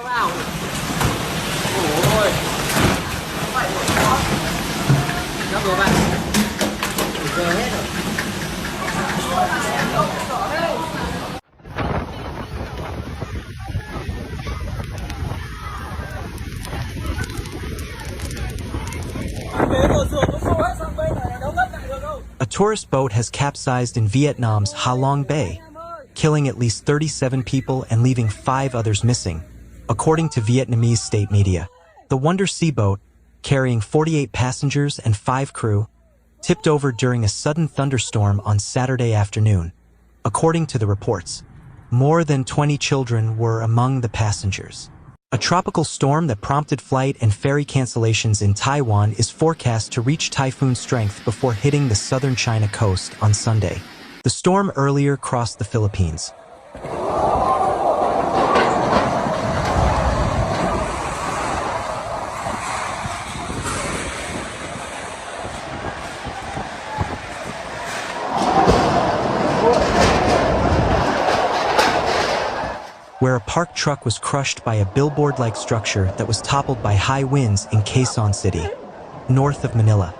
vào. Ôi. Phải một đó. Nó vừa bạn. Giờ hết rồi. A tourist boat has capsized in Vietnam's Ha Long Bay, killing at least 37 people and leaving 5 others missing, according to Vietnamese state media. The Wonder Sea boat, carrying 48 passengers and 5 crew, tipped over during a sudden thunderstorm on Saturday afternoon. According to the reports, more than 20 children were among the passengers. A tropical storm that prompted flight and ferry cancellations in Taiwan is forecast to reach typhoon strength before hitting the southern China coast on Sunday. The storm earlier crossed the Philippines. Where a parked truck was crushed by a billboard-like structure that was toppled by high winds in Quezon City, north of Manila.